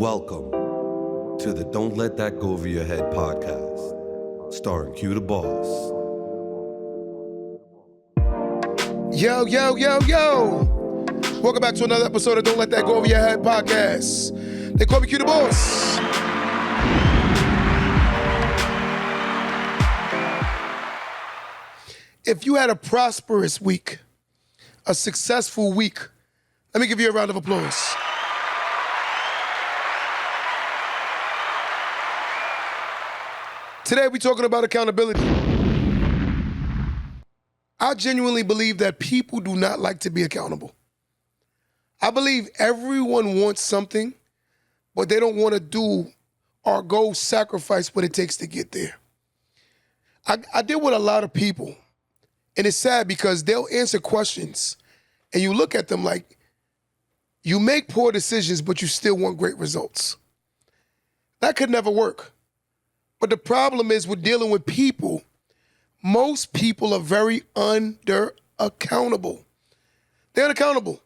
Welcome to the Don't Let That Go Over Your Head podcast, starring Q the Boss. Yo, yo, yo, yo. Welcome back to another episode of Don't Let That Go Over Your Head podcast. They call me Q the Boss. If you had a prosperous week, a successful week, let me give you a round of applause. Today we're talking about accountability. I genuinely believe that people do not like to be accountable. I believe everyone wants something, but they don't want to do or go sacrifice what it takes to get there. I deal with a lot of people, and it's sad because they'll answer questions, and you look at them like, you make poor decisions, but you still want great results. That could never work. But the problem is we're dealing with people. Most people are very under-accountable. They're unaccountable.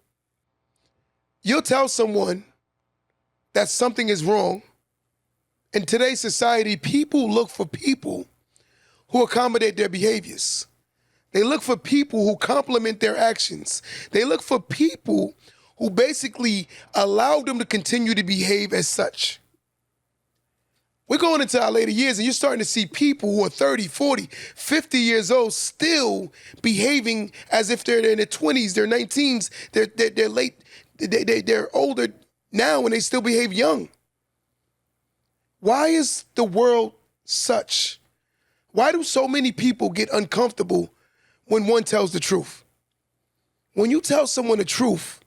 You'll tell someone that something is wrong. In today's society, people look for people who accommodate their behaviors. They look for people who complement their actions. They look for people who basically allow them to continue to behave as such. We're going into our later years and you're starting to see people who are 30, 40, 50 years old still behaving as if they're in their 20s, their 19s, they're late, they're older now and they still behave young. Why is the world such? Why do so many people get uncomfortable when one tells the truth? When you tell someone the truth,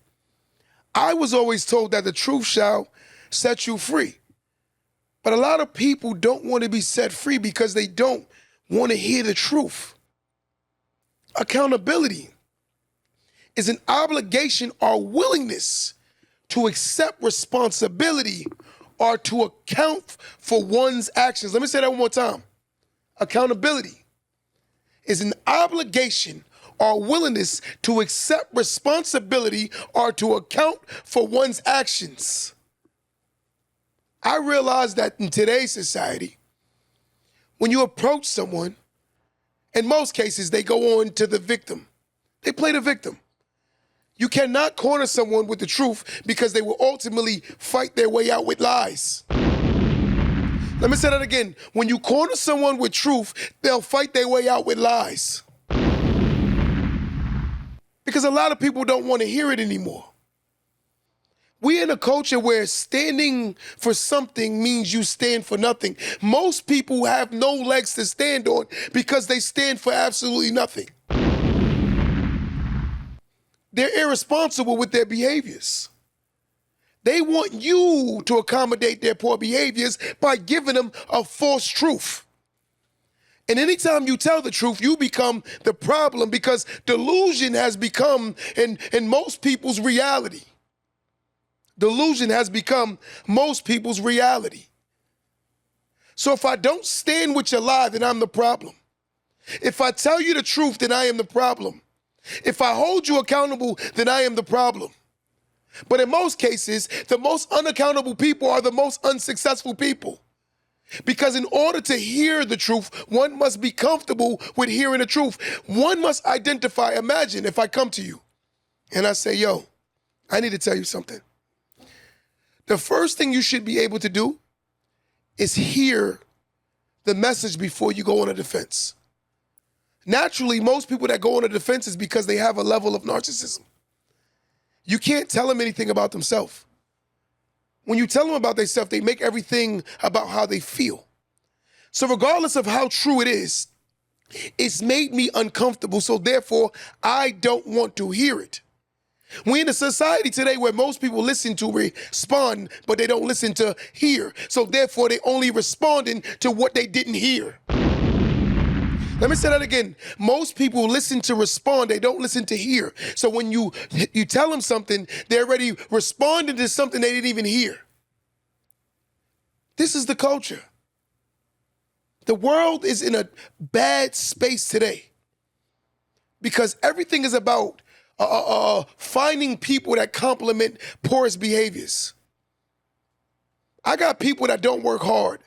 I was always told that the truth shall set you free. But a lot of people don't want to be set free because they don't want to hear the truth. Accountability is an obligation or willingness to accept responsibility or to account for one's actions. Let me say that one more time. Accountability is an obligation or willingness to accept responsibility or to account for one's actions. I realize that in today's society, when you approach someone, in most cases, they go on to the victim. They play the victim. You cannot corner someone with the truth because they will ultimately fight their way out with lies. Let me say that again. When you corner someone with truth, they'll fight their way out with lies. Because a lot of people don't want to hear it anymore. We're in a culture where standing for something means you stand for nothing. Most people have no legs to stand on because they stand for absolutely nothing. They're irresponsible with their behaviors. They want you to accommodate their poor behaviors by giving them a false truth. And anytime you tell the truth, you become the problem because delusion has become in most people's reality. Delusion has become most people's reality. So if I don't stand with your lie, then I'm the problem. If I tell you the truth, then I am the problem. If I hold you accountable, then I am the problem. But in most cases, the most unaccountable people are the most unsuccessful people. Because in order to hear the truth, one must be comfortable with hearing the truth. One must identify. Imagine if I come to you and I say, yo, I need to tell you something. The first thing you should be able to do is hear the message before you go on a defense. Naturally, most people that go on a defense is because they have a level of narcissism. You can't tell them anything about themselves. When you tell them about themselves, they make everything about how they feel. So regardless of how true it is, it's made me uncomfortable, so therefore, I don't want to hear it. We're in a society today where most people listen to respond, but they don't listen to hear. So therefore, they only responding to what they didn't hear. Let me say that again. Most people listen to respond, they don't listen to hear. So when you tell them something, they're already responding to something they didn't even hear. This is the culture. The world is in a bad space today because everything is about finding people that complement poorest behaviors. I got people that don't work hard.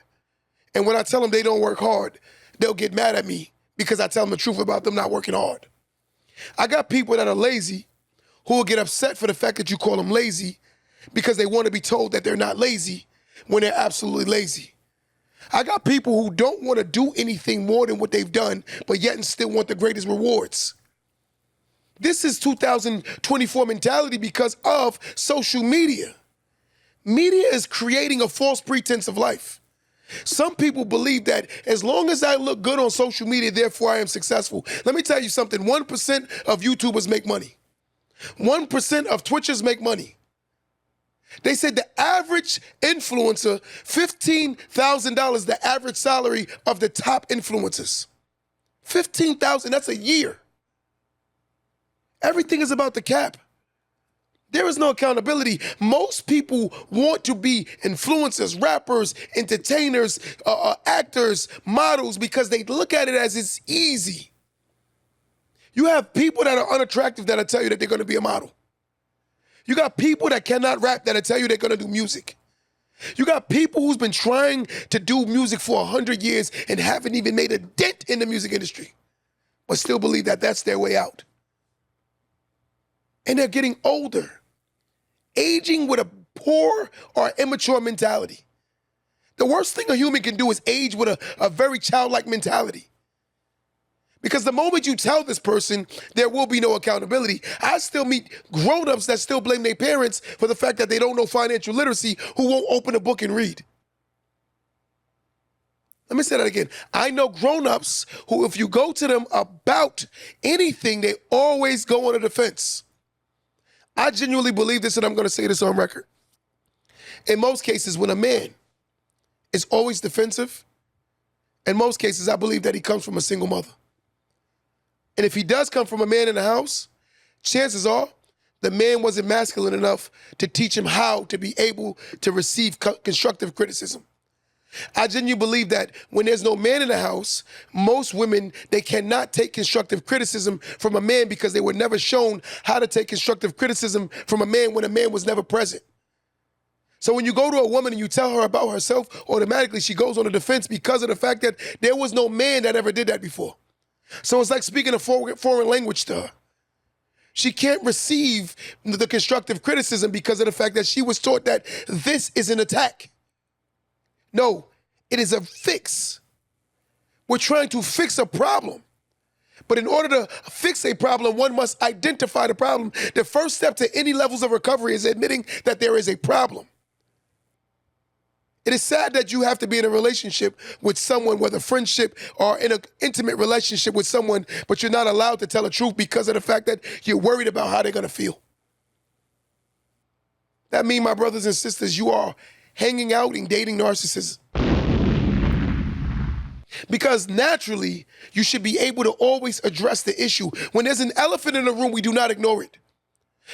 And when I tell them they don't work hard, they'll get mad at me because I tell them the truth about them not working hard. I got people that are lazy who will get upset for the fact that you call them lazy because they want to be told that they're not lazy when they're absolutely lazy. I got people who don't want to do anything more than what they've done, but yet and still want the greatest rewards. This is 2024 mentality because of social media. Media is creating a false pretense of life. Some people believe that as long as I look good on social media, therefore I am successful. Let me tell you something. 1% of YouTubers make money. 1% of Twitchers make money. They said the average influencer, $15,000, the average salary of the top influencers. $15,000, that's a year. Everything is about the cap. There is no accountability. Most people want to be influencers, rappers, entertainers, actors, models, because they look at it as it's easy. You have people that are unattractive that'll tell you that they're gonna be a model. You got people that cannot rap that'll tell you they're gonna do music. You got people who's been trying to do music for 100 years and haven't even made a dent in the music industry, but still believe that that's their way out. And they're getting older, aging with a poor or immature mentality. The worst thing a human can do is age with a very childlike mentality. Because the moment you tell this person, there will be no accountability. I still meet grown-ups that still blame their parents for the fact that they don't know financial literacy, who won't open a book and read. Let me say that again. I know grown-ups who, if you go to them about anything, they always go on the defense. I genuinely believe this, and I'm going to say this on record. In most cases, when a man is always defensive, in most cases, I believe that he comes from a single mother. And if he does come from a man in the house, chances are the man wasn't masculine enough to teach him how to be able to receive constructive criticism. I genuinely believe that when there's no man in the house, most women, they cannot take constructive criticism from a man because they were never shown how to take constructive criticism from a man when a man was never present. So when you go to a woman and you tell her about herself, automatically she goes on the defense because of the fact that there was no man that ever did that before. So it's like speaking a foreign language to her. She can't receive the constructive criticism because of the fact that she was taught that this is an attack. No, it is a fix. We're trying to fix a problem. But in order to fix a problem, one must identify the problem. The first step to any levels of recovery is admitting that there is a problem. It is sad that you have to be in a relationship with someone, whether friendship or in an intimate relationship with someone, but you're not allowed to tell the truth because of the fact that you're worried about how they're gonna feel. That means, my brothers and sisters, you are hanging out and dating narcissists. Because naturally, you should be able to always address the issue. When there's an elephant in the room, we do not ignore it.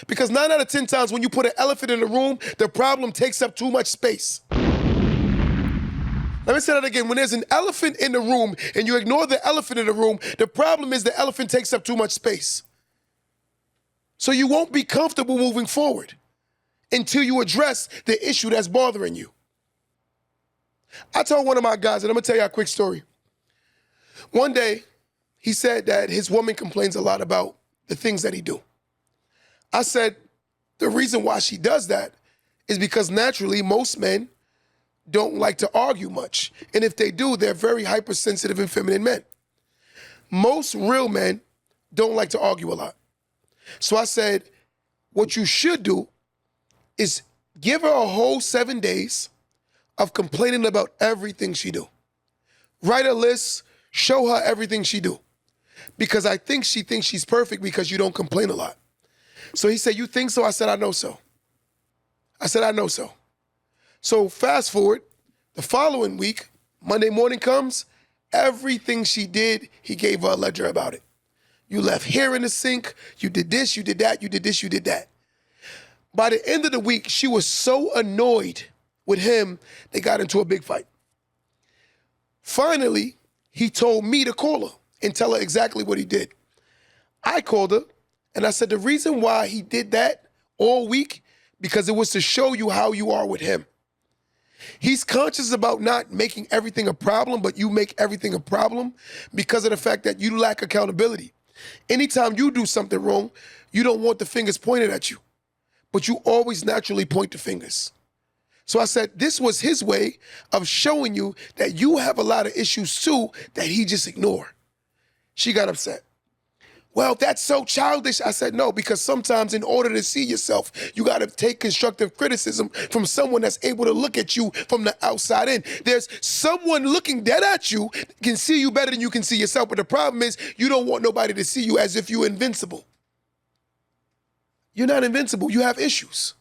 Because 9 out of 10 times when you put an elephant in the room, the problem takes up too much space. Let me say that again. When there's an elephant in the room and you ignore the elephant in the room, the problem is the elephant takes up too much space. So you won't be comfortable moving forward until you address the issue that's bothering you. I told one of my guys, and I'm gonna tell you a quick story. One day, he said that his woman complains a lot about the things that he do. I said, the reason why she does that is because naturally most men don't like to argue much. And if they do, they're very hypersensitive and feminine men. Most real men don't like to argue a lot. So I said, what you should do is give her a whole 7 days of complaining about everything she do. Write a list, show her everything she do. Because I think she thinks she's perfect because you don't complain a lot. So he said, you think so? I said, I know so. I said, I know so. So fast forward, the following week, Monday morning comes, everything she did, he gave her a ledger about it. You left hair in the sink, you did this, you did that, you did this, you did that. By the end of the week, she was so annoyed with him, they got into a big fight. Finally, he told me to call her and tell her exactly what he did. I called her and I said, the reason why he did that all week, because it was to show you how you are with him. He's conscious about not making everything a problem, but you make everything a problem because of the fact that you lack accountability. Anytime you do something wrong, you don't want the fingers pointed at you, but you always naturally point the fingers. So I said, this was his way of showing you that you have a lot of issues too that he just ignored. She got upset. Well, that's so childish. I said, no, because sometimes in order to see yourself, you got to take constructive criticism from someone that's able to look at you from the outside in. There's someone looking dead at you that can see you better than you can see yourself. But the problem is you don't want nobody to see you as if you're invincible. You're not invincible. You have issues.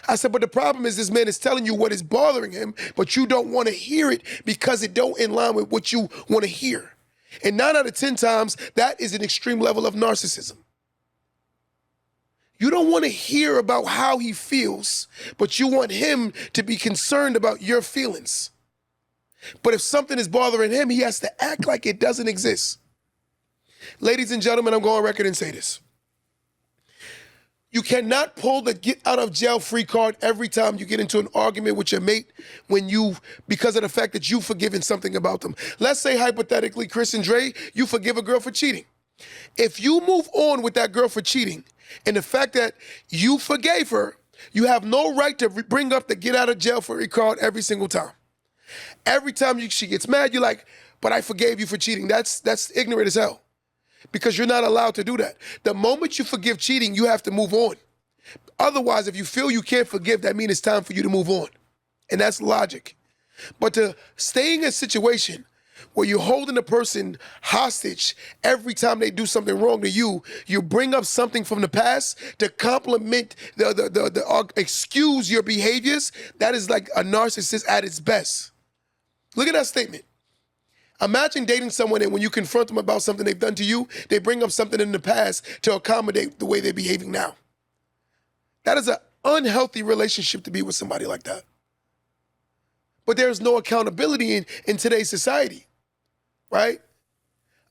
I said, but the problem is this man is telling you what is bothering him, but you don't want to hear it because it don't in line with what you want to hear. And 9 out of 10 times, that is an extreme level of narcissism. You don't want to hear about how he feels, but you want him to be concerned about your feelings. But if something is bothering him, he has to act like it doesn't exist. Ladies and gentlemen, I'm going on record and say this. You cannot pull the get out of jail free card every time you get into an argument with your mate because of the fact that you've forgiven something about them. Let's say hypothetically, Chris and Dre, you forgive a girl for cheating. If you move on with that girl for cheating and the fact that you forgave her, you have no right to bring up the get out of jail free card every single time. Every time she gets mad, you're like, but I forgave you for cheating. That's ignorant as hell. Because you're not allowed to do that. The moment you forgive cheating, you have to move on. Otherwise, if you feel you can't forgive, that means it's time for you to move on. And that's logic. But to stay in a situation where you're holding a person hostage every time they do something wrong to you, you bring up something from the past to compliment, excuse your behaviors, that is like a narcissist at its best. Look at that statement. Imagine dating someone and when you confront them about something they've done to you, they bring up something in the past to accommodate the way they're behaving now. That is an unhealthy relationship to be with somebody like that. But there's no accountability in today's society, right?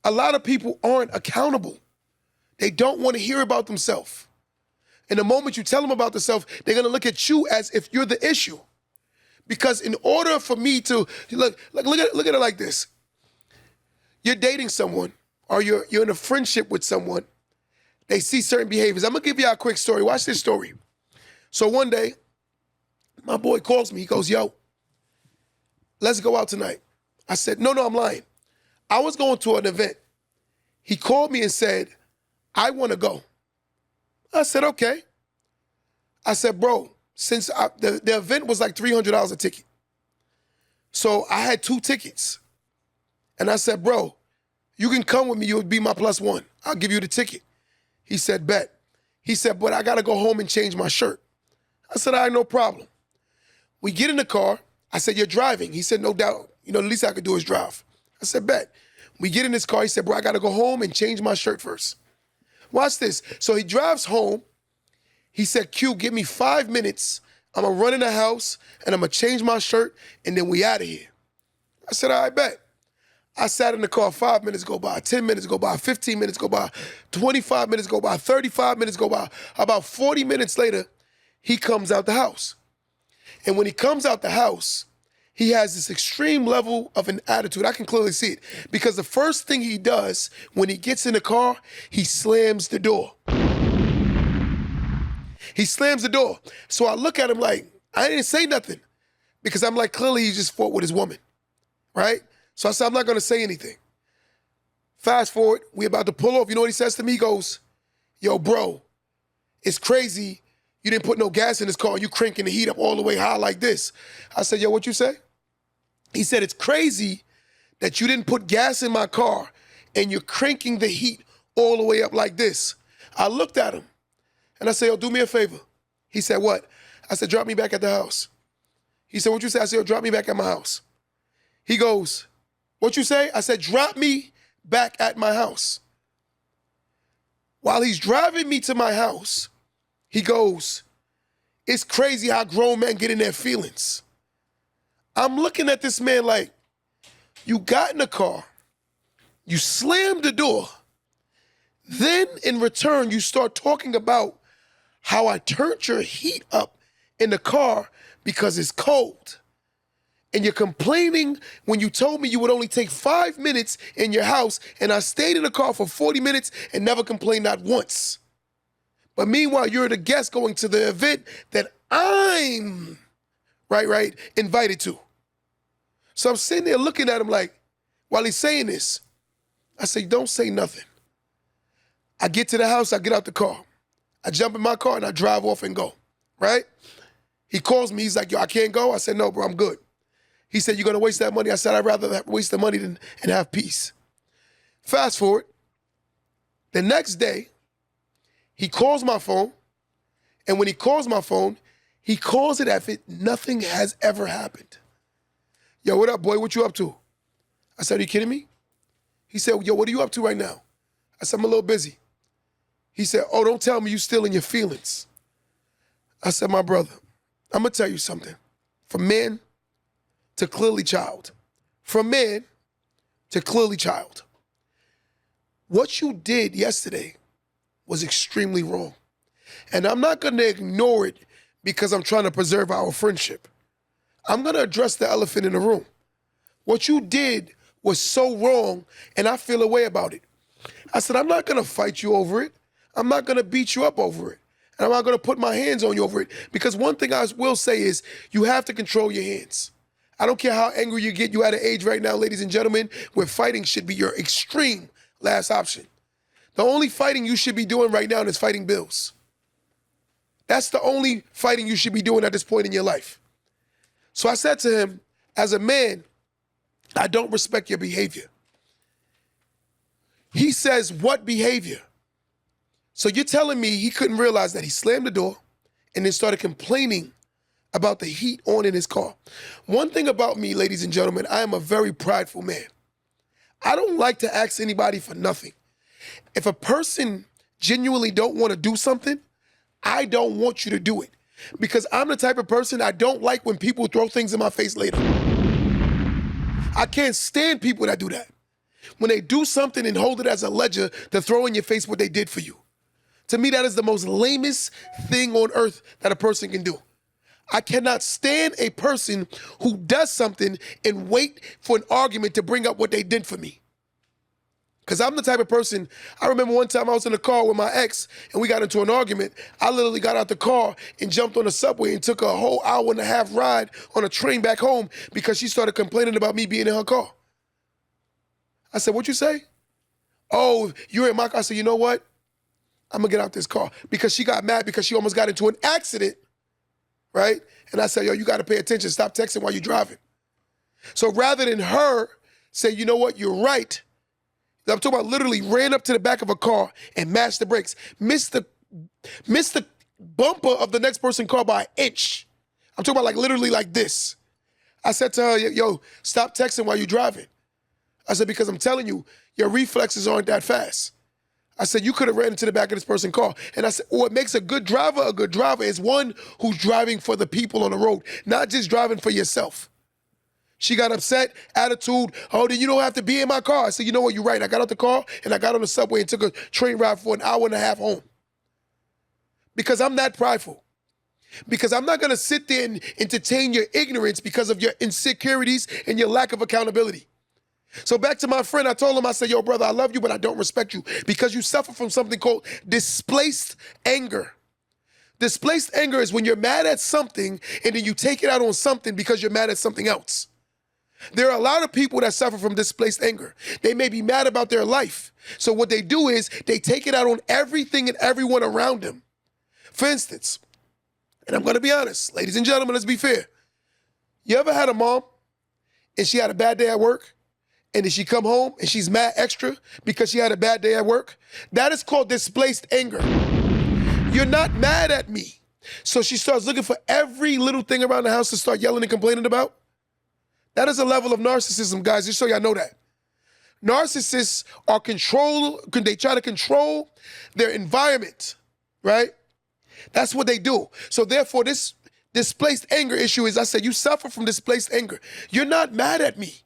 A lot of people aren't accountable. They don't want to hear about themselves. And the moment you tell them about themselves, they're going to look at you as if you're the issue. Because in order for me to, look at it like this. You're dating someone or you're in a friendship with someone, they see certain behaviors. I'm going to give you a quick story. Watch this story. So one day, my boy calls me. He goes, yo, let's go out tonight. I said, no, I'm lying. I was going to an event. He called me and said, I want to go. I said, okay. I said, bro, since the event was like $300 a ticket. So I had 2 tickets. And I said, bro, you can come with me. You'll be my +1. I'll give you the ticket. He said, bet. He said, but I got to go home and change my shirt. I said, all right, no problem. We get in the car. I said, you're driving. He said, no doubt. The least I could do is drive. I said, bet. We get in this car. He said, bro, I got to go home and change my shirt first. Watch this. So he drives home. He said, Q, give me 5 minutes. I'm going to run in the house, and I'm going to change my shirt, and then we out of here. I said, all right, bet. I sat in the car, 5 minutes go by, 10 minutes go by, 15 minutes go by, 25 minutes go by, 35 minutes go by. About 40 minutes later, he comes out the house. And when he comes out the house, he has this extreme level of an attitude. I can clearly see it. Because the first thing he does when he gets in the car, he slams the door. He slams the door. So I look at him like, I didn't say nothing. Because I'm like, clearly he just fought with his woman, right? So I said, I'm not going to say anything. Fast forward, we about to pull off. You know what he says to me? He goes, yo, bro, it's crazy. You didn't put no gas in this car and you cranking the heat up all the way high like this. I said, yo, what you say? He said, it's crazy that you didn't put gas in my car and you're cranking the heat all the way up like this. I looked at him and I said, yo, do me a favor. He said, what? I said, drop me back at the house. He said, what you say? I said, yo, drop me back at my house. He goes, what you say? I said, drop me back at my house. While he's driving me to my house, he goes, it's crazy how grown men get in their feelings. I'm looking at this man like, you got in the car, you slammed the door, then in return, you start talking about how I turned your heat up in the car because it's cold. and you're complaining when you told me you would only take 5 minutes in your house, and I stayed in the car for 40 minutes and never complained not once. But meanwhile, you're the guest going to the event that I'm, invited to. So I'm sitting there looking at him like, while he's saying this, I say, don't say nothing. I get to the house, I get out the car. I jump in my car and I drive off and go, right? He calls me, he's like, yo, I can't go. I said, no, bro, I'm good. He said, you're gonna waste that money? I said, I'd rather waste the money and have peace. Fast forward, the next day, he calls my phone, and when he calls my phone, he calls it as if nothing has ever happened. Yo, what up, boy? What you up to? I said, are you kidding me? He said, yo, what are you up to right now? I said, I'm a little busy. He said, oh, don't tell me you still in your feelings. I said, my brother, I'm gonna tell you something. From man to clearly child. From man to clearly child. What you did yesterday was extremely wrong. And I'm not gonna ignore it because I'm trying to preserve our friendship. I'm gonna address the elephant in the room. What you did was so wrong, and I feel a way about it. I said, I'm not gonna fight you over it. I'm not gonna beat you up over it. And I'm not gonna put my hands on you over it. Because one thing I will say is, you have to control your hands. I don't care how angry you get. You're at an age right now, ladies and gentlemen, where fighting should be your extreme last option. The only fighting you should be doing right now is fighting bills. That's the only fighting you should be doing at this point in your life. So I said to him, as a man, I don't respect your behavior. He says, what behavior? So you're telling me he couldn't realize that he slammed the door and then started complaining about the heat on in his car. One thing about me, ladies and gentlemen, I am a very prideful man. I don't like to ask anybody for nothing. If a person genuinely don't want to do something, I don't want you to do it. Because I'm the type of person I don't like when people throw things in my face later. I can't stand people that do that. When they do something and hold it as a ledger to throw in your face what they did for you. To me, that is the most lamest thing on earth that a person can do. I cannot stand a person who does something and wait for an argument to bring up what they did for me. Because I'm the type of person, I remember one time I was in the car with my ex and we got into an argument. I literally got out the car and jumped on the subway and took a whole hour-and-a-half ride on a train back home because she started complaining about me being in her car. I said, what you say? Oh, you're in my car. I said, you know what? I'm gonna get out this car. Because she got mad because she almost got into an accident, right? And I said, yo, you gotta pay attention. Stop texting while you're driving. So rather than her say, you know what, you're right, I'm talking about literally ran up to the back of a car and mashed the brakes. Missed the bumper of the next person's car by an inch. I'm talking about like literally like this. I said to her, yo, stop texting while you're driving. I said, because I'm telling you, your reflexes aren't that fast. I said, you could have ran into the back of this person's car. And I said, what makes a good driver is one who's driving for the people on the road, not just driving for yourself. She got upset, attitude, oh, then you don't have to be in my car. I said, you know what, you're right. I got out the car and I got on the subway and took a train ride for an hour-and-a-half home. Because I'm that prideful. Because I'm not gonna sit there and entertain your ignorance because of your insecurities and your lack of accountability. So back to my friend, I told him, I said, yo, brother, I love you, but I don't respect you because you suffer from something called displaced anger. Displaced anger is when you're mad at something and then you take it out on something because you're mad at something else. There are a lot of people that suffer from displaced anger. They may be mad about their life. So what they do is they take it out on everything and everyone around them. For instance, and I'm gonna be honest, ladies and gentlemen, let's be fair. You ever had a mom and she had a bad day at work? And then she come home and she's mad extra because she had a bad day at work? That is called displaced anger. You're not mad at me. So she starts looking for every little thing around the house to start yelling and complaining about. That is a level of narcissism, guys, just so y'all know that. Narcissists are they try to control their environment, right? That's what they do. So therefore, this displaced anger issue is, I said, you suffer from displaced anger. You're not mad at me.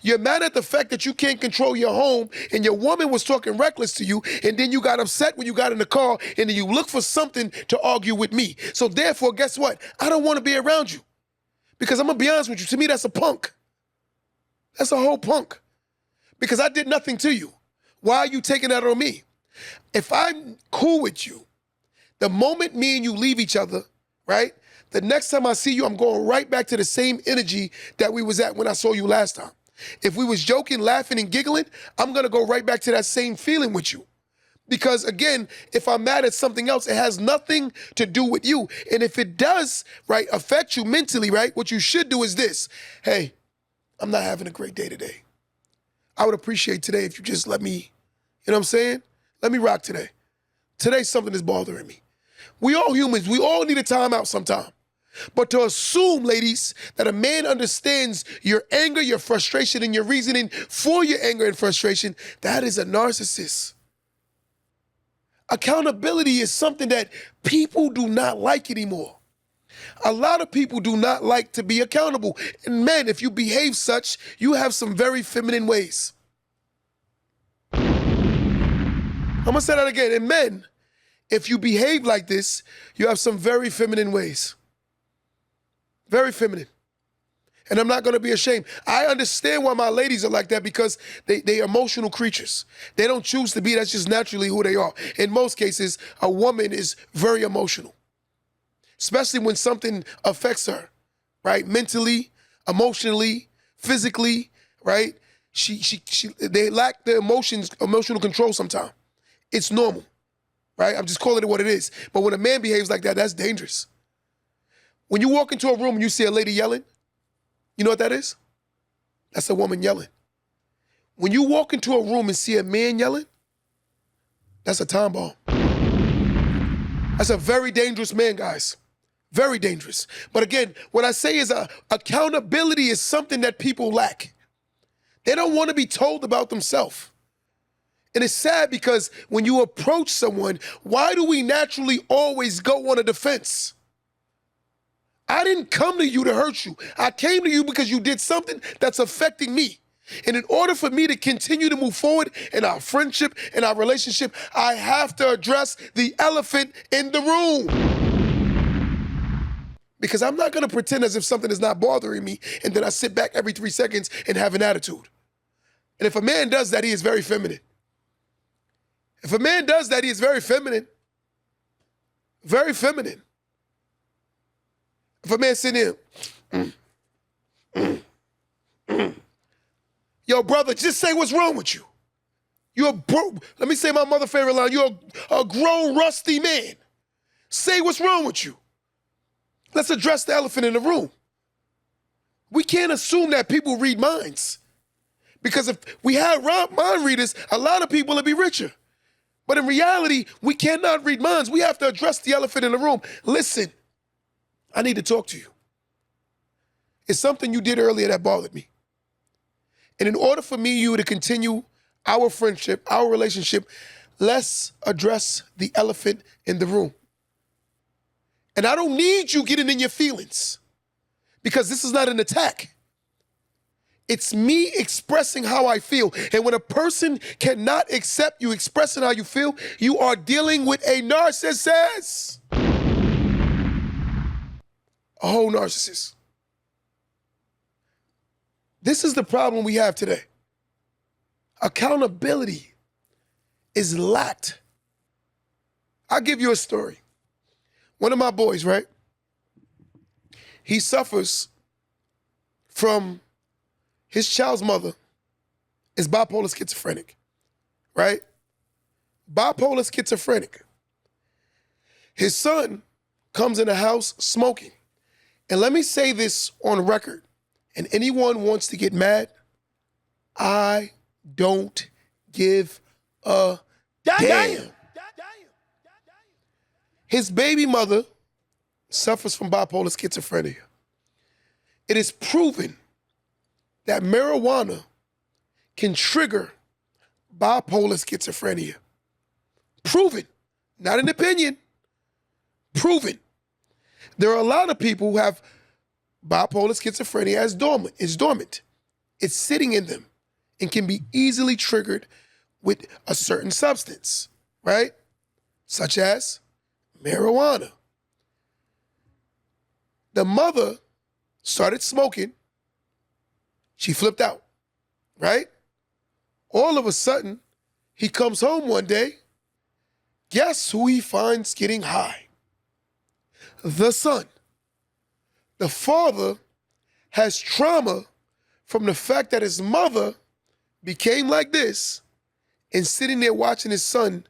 You're mad at the fact that you can't control your home and your woman was talking reckless to you and then you got upset when you got in the car and then you look for something to argue with me. So therefore, guess what? I don't want to be around you Because I'm going to be honest with you, to me, that's a punk. That's a whole punk. Because I did nothing to you. Why are you taking that on me? If I'm cool with you, the moment me and you leave each other, right? The next time I see you, I'm going right back to the same energy that we was at when I saw you last time. If we was joking, laughing, and giggling, I'm going to go right back to that same feeling with you. Because again, if I'm mad at something else, it has nothing to do with you. And if it does, right, affect you mentally, right, what you should do is this. Hey, I'm not having a great day today. I would appreciate today if you just let me, you know what I'm saying? Let me rock today. Today's something that's bothering me. We all humans, we all need a time out sometime. But to assume, ladies, that a man understands your anger, your frustration, and your reasoning for your anger and frustration, that is a narcissist. Accountability is something that people do not like anymore. A lot of people do not like to be accountable. And men, if you behave such, you have some very feminine ways. I'm gonna say that again. And men, if you behave like this, you have some very feminine ways. Very feminine. And I'm not gonna be ashamed. I understand why my ladies are like that, because they're emotional creatures. They don't choose to be, that's just naturally who they are. In most cases, a woman is very emotional, especially when something affects her, right? Mentally, emotionally, physically, right? They lack the emotional control sometimes. It's normal, right? I'm just calling it what it is. But when a man behaves like that, that's dangerous. When you walk into a room and you see a lady yelling, you know what that is? That's a woman yelling. When you walk into a room and see a man yelling, that's a time bomb. That's a very dangerous man, guys. Very dangerous. But again, what I say is accountability is something that people lack. They don't want to be told about themselves. And it's sad because when you approach someone, why do we naturally always go on a defense? I didn't come to you to hurt you. I came to you because you did something that's affecting me. And in order for me to continue to move forward in our friendship, in our relationship, I have to address the elephant in the room. Because I'm not going to pretend as if something is not bothering me and then I sit back every 3 seconds and have an attitude. And if a man does that, he is very feminine. If a man does that, he is very feminine. Very feminine. If a man sitting there, yo, brother, just say what's wrong with you. Let me say my mother favorite line. You're a grown, rusty man. Say what's wrong with you. Let's address the elephant in the room. We can't assume that people read minds. Because if we had mind readers, a lot of people would be richer. But in reality, we cannot read minds. We have to address the elephant in the room. Listen, I need to talk to you. It's something you did earlier that bothered me. And in order for me and you to continue our friendship, our relationship, let's address the elephant in the room. And I don't need you getting in your feelings, because this is not an attack. It's me expressing how I feel. And when a person cannot accept you expressing how you feel, you are dealing with a narcissist. A whole narcissist. This is the problem we have today. Accountability is lacked. I'll give you a story. One of my boys, right? He suffers from his child's mother is bipolar schizophrenic, right? Bipolar schizophrenic. His son comes in the house smoking. And let me say this on record, and anyone wants to get mad, I don't give a damn. His baby mother suffers from bipolar schizophrenia. It is proven that marijuana can trigger bipolar schizophrenia. Proven, not an opinion, proven. There are a lot of people who have bipolar schizophrenia as dormant. It's dormant. It's sitting in them and can be easily triggered with a certain substance, right? Such as marijuana. The mother started smoking. She flipped out, right? All of a sudden, he comes home one day. Guess who he finds getting high? The son. The father has trauma from the fact that his mother became like this and sitting there watching his son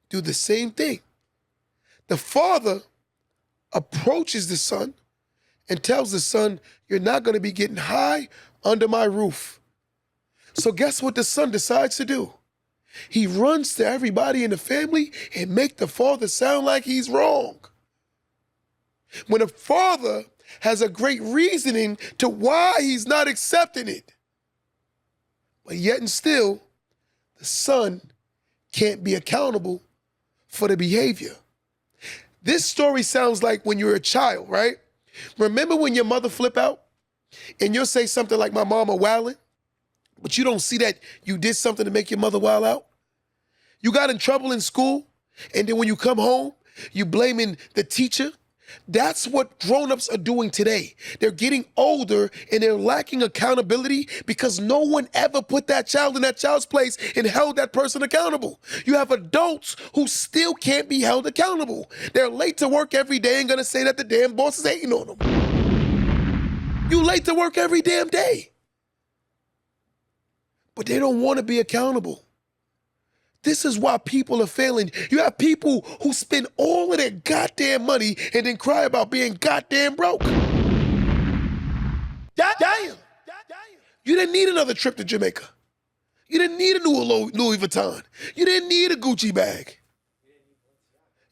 do the same thing. The father approaches the son and tells the son, you're not going to be getting high under my roof. So guess what the son decides to do? He runs to everybody in the family and make the father sound like he's wrong. When a father has a great reasoning to why he's not accepting it, but yet and still, the son can't be accountable for the behavior. This story sounds like when you're a child, right? Remember when your mother flip out and you'll say something like, my mama wildin', but you don't see that you did something to make your mother wild out? You got in trouble in school, and then when you come home, you blaming the teacher? That's what grown-ups are doing today. They're getting older and they're lacking accountability because no one ever put that child in that child's place and held that person accountable. You have adults who still can't be held accountable. They're late to work every day and gonna say that the damn boss is hating on them. You late to work every damn day. But they don't want to be accountable. This is why people are failing. You have people who spend all of their goddamn money and then cry about being goddamn broke. Damn. You didn't need another trip to Jamaica. You didn't need a new Louis Vuitton. You didn't need a Gucci bag.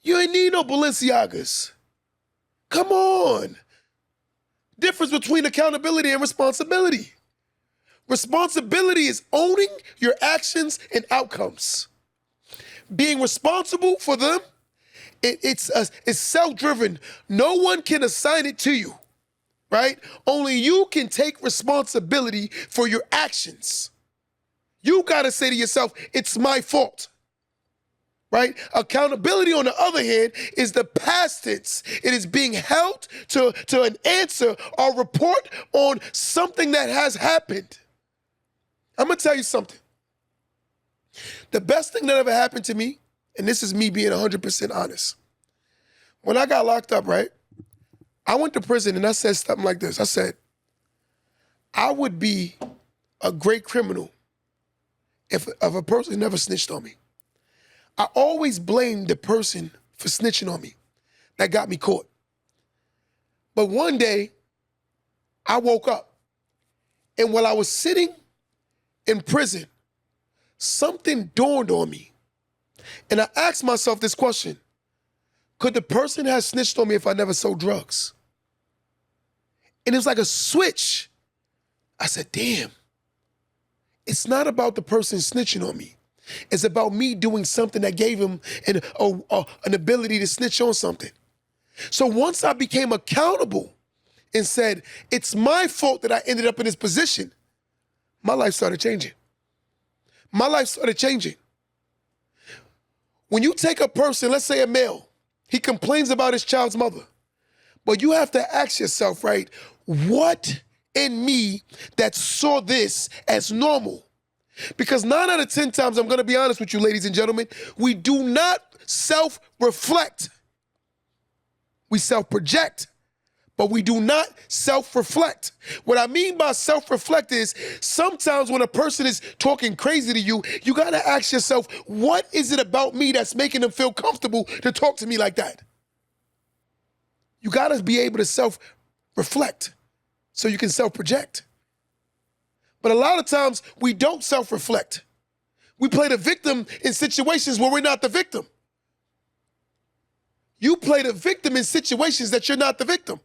You ain't need no Balenciagas. Come on. Difference between accountability and responsibility. Responsibility is owning your actions and outcomes. Being responsible for them, it's self-driven. No one can assign it to you, right? Only you can take responsibility for your actions. You gotta say to yourself, it's my fault, right? Accountability, on the other hand, is the past tense. It is being held to an answer or report on something that has happened. I'm gonna tell you something. The best thing that ever happened to me, and this is me being 100% honest, when I got locked up, right, I went to prison and I said something like this. I said, I would be a great criminal if a person never snitched on me. I always blamed the person for snitching on me that got me caught. But one day, I woke up, and while I was sitting in prison, something dawned on me. And I asked myself this question: could the person have snitched on me if I never sold drugs? And it was like a switch. I said, damn, it's not about the person snitching on me. It's about me doing something that gave him an ability to snitch on something. So once I became accountable and said, it's my fault that I ended up in this position, my life started changing. My life started changing. When you take a person, let's say a male, he complains about his child's mother, but you have to ask yourself, right, what in me that saw this as normal? Because 9 out of 10 times, I'm gonna be honest with you, ladies and gentlemen, we do not self-reflect. We self-project, but we do not self-reflect. What I mean by self-reflect is sometimes when a person is talking crazy to you, you gotta ask yourself, what is it about me that's making them feel comfortable to talk to me like that? You gotta be able to self-reflect so you can self-project. But a lot of times we don't self-reflect. We play the victim in situations where we're not the victim. You play the victim in situations that you're not the victim.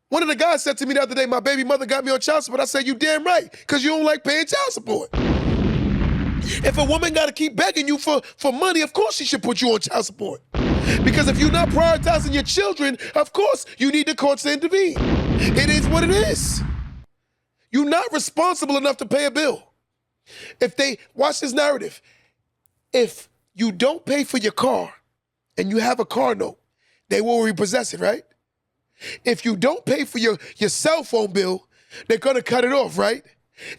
One of the guys said to me the other day, my baby mother got me on child support. I said, you damn right, because you don't like paying child support. If a woman got to keep begging you for money, of course she should put you on child support. Because if you're not prioritizing your children, of course you need the courts to intervene. It is what it is. You're not responsible enough to pay a bill. Watch this narrative. If you don't pay for your car and you have a car note, they will repossess it, right? If you don't pay for your cell phone bill, they're gonna cut it off, right?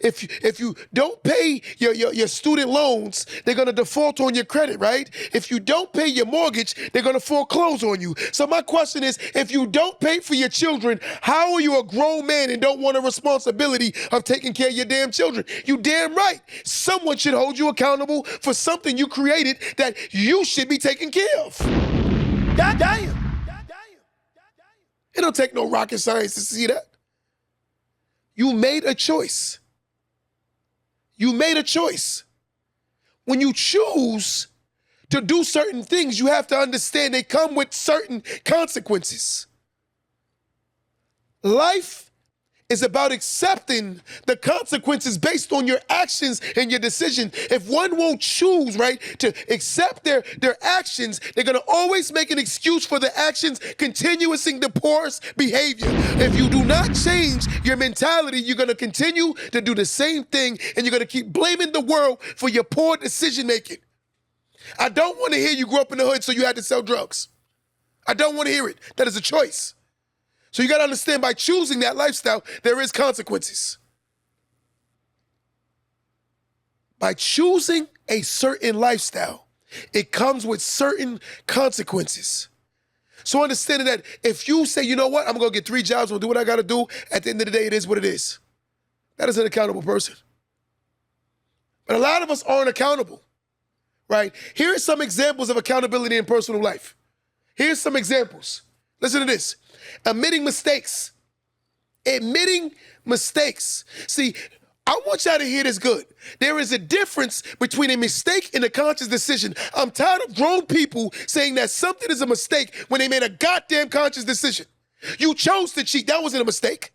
If you don't pay your student loans, they're gonna default on your credit, right? If you don't pay your mortgage, they're gonna foreclose on you. So my question is, if you don't pay for your children, how are you a grown man and don't want a responsibility of taking care of your damn children? You damn right. Someone should hold you accountable for something you created that you should be taking care of. God damn. It don't take no rocket science to see that. You made a choice. You made a choice. When you choose to do certain things, you have to understand they come with certain consequences. Life is about accepting the consequences based on your actions and your decision. If one won't choose, right, to accept their actions, they're gonna always make an excuse for the actions, continuing the poorest behavior. If you do not change your mentality, you're gonna continue to do the same thing and you're gonna keep blaming the world for your poor decision making. I don't wanna hear you grew up in the hood so you had to sell drugs. I don't wanna hear it. That is a choice. So you gotta understand, by choosing that lifestyle, there is consequences. By choosing a certain lifestyle, it comes with certain consequences. So understanding that if you say, you know what, I'm gonna get 3 jobs, I'm gonna do what I gotta do, at the end of the day, it is what it is. That is an accountable person. But a lot of us aren't accountable, right? Here are some examples of accountability in personal life. Here's some examples. Listen to this. Admitting mistakes. Admitting mistakes. See, I want y'all to hear this good. There is a difference between a mistake and a conscious decision. I'm tired of grown people saying that something is a mistake when they made a goddamn conscious decision. You chose to cheat. That wasn't a mistake.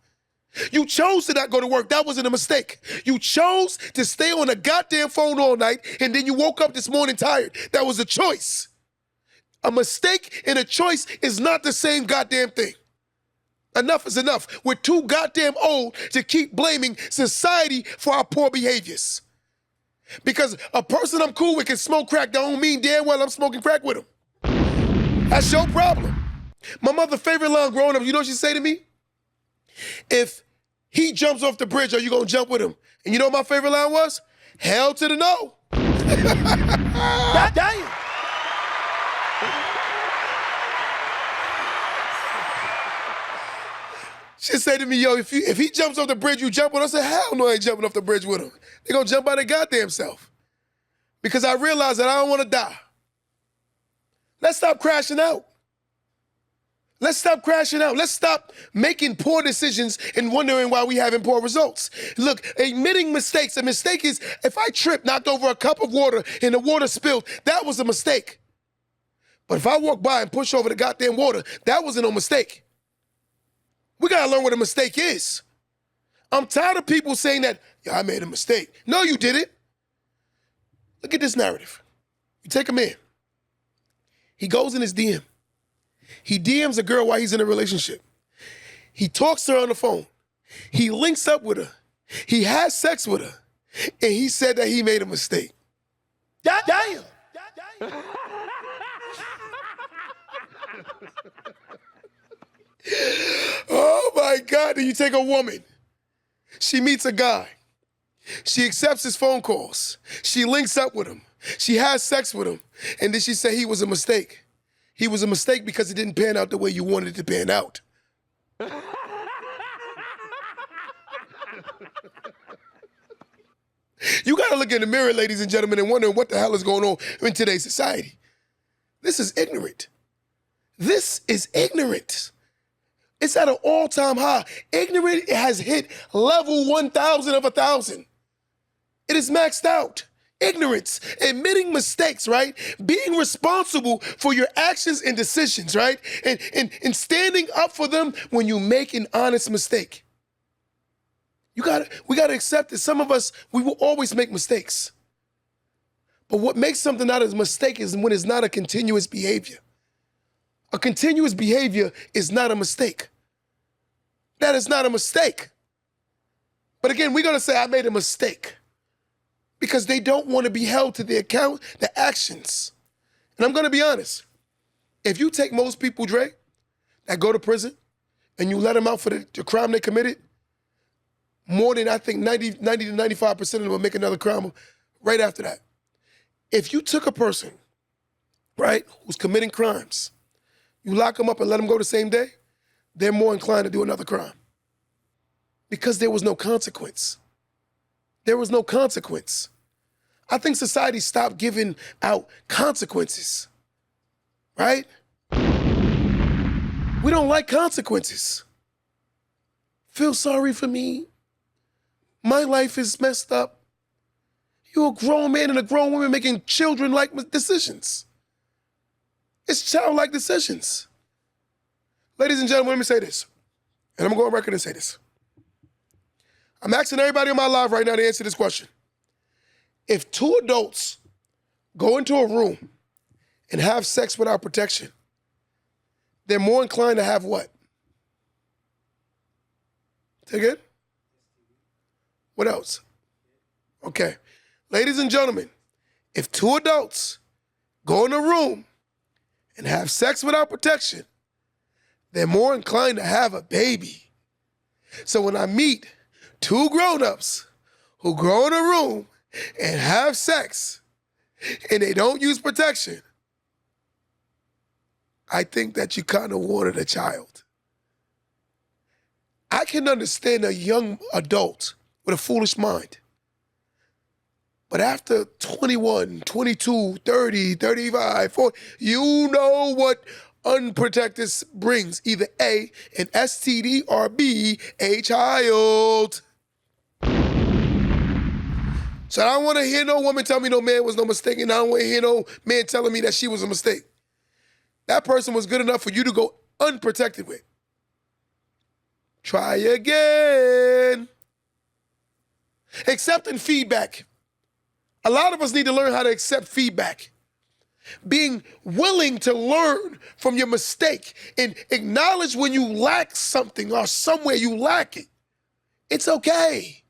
You chose to not go to work. That wasn't a mistake. You chose to stay on a goddamn phone all night and then you woke up this morning tired. That was a choice. A mistake and a choice is not the same goddamn thing. Enough is enough. We're too goddamn old to keep blaming society for our poor behaviors. Because a person I'm cool with can smoke crack, that don't mean damn well I'm smoking crack with him. That's your problem. My mother's favorite line growing up, you know what she say to me? If he jumps off the bridge, are you gonna jump with him? And you know what my favorite line was? Hell to the no. God damn. She said to me, yo, if he jumps off the bridge, you jump with him? I said, hell no, I ain't jumping off the bridge with him. They gonna jump by their goddamn self. Because I realized that I don't wanna die. Let's stop crashing out. Let's stop crashing out. Let's stop making poor decisions and wondering why we having poor results. Look, admitting mistakes. A mistake is, if I tripped, knocked over a cup of water and the water spilled, that was a mistake. But if I walk by and push over the goddamn water, that wasn't no mistake. We gotta learn what a mistake is. I'm tired of people saying that, yeah, I made a mistake. No, you didn't. Look at this narrative. You take a man. He goes in his DM. He DMs a girl while he's in a relationship. He talks to her on the phone. He links up with her. He has sex with her. And he said that he made a mistake. God damn. Oh my God, then you take a woman. She meets a guy. She accepts his phone calls. She links up with him. She has sex with him. And then she said he was a mistake. He was a mistake because it didn't pan out the way you wanted it to pan out. You gotta look in the mirror, ladies and gentlemen, and wonder what the hell is going on in today's society. This is ignorant. This is ignorant. It's at an all-time high. Ignorant has hit level 1,000 of 1,000. It is maxed out. Ignorance, admitting mistakes, right? Being responsible for your actions and decisions, right? And standing up for them when you make an honest mistake. We gotta accept that some of us, we will always make mistakes. But what makes something not a mistake is when it's not a continuous behavior. A continuous behavior is not a mistake. That is not a mistake. But again, we're gonna say, I made a mistake. Because they don't want to be held to the account, the actions. And I'm gonna be honest. If you take most people, Dre, that go to prison, and you let them out for the crime they committed, more than I think 90 to 95% of them will make another crime right after that. If you took a person, right, who's committing crimes, you lock them up and let them go the same day, they're more inclined to do another crime. Because there was no consequence. There was no consequence. I think society stopped giving out consequences, right? We don't like consequences. Feel sorry for me. My life is messed up. You're a grown man and a grown woman making children-like decisions. It's childlike decisions. Ladies and gentlemen, let me say this. And I'm going to go on record and say this. I'm asking everybody on my live right now to answer this question. If two adults go into a room and have sex without protection, they're more inclined to have what? Say again? What else? Okay. Ladies and gentlemen, if two adults go in a room and have sex without protection, they're more inclined to have a baby. So when I meet two grown-ups who go in a room and have sex and they don't use protection, I think that you kind of wanted a child. I can understand a young adult with a foolish mind. But after 21, 22, 30, 35, 40, you know what unprotected brings. Either A, an STD, or B, a child. So I don't want to hear no woman tell me no man was no mistake, and I don't want to hear no man telling me that she was a mistake. That person was good enough for you to go unprotected with. Try again. Accepting feedback. A lot of us need to learn how to accept feedback. Being willing to learn from your mistake and acknowledge when you lack something or somewhere you lack it. It's okay.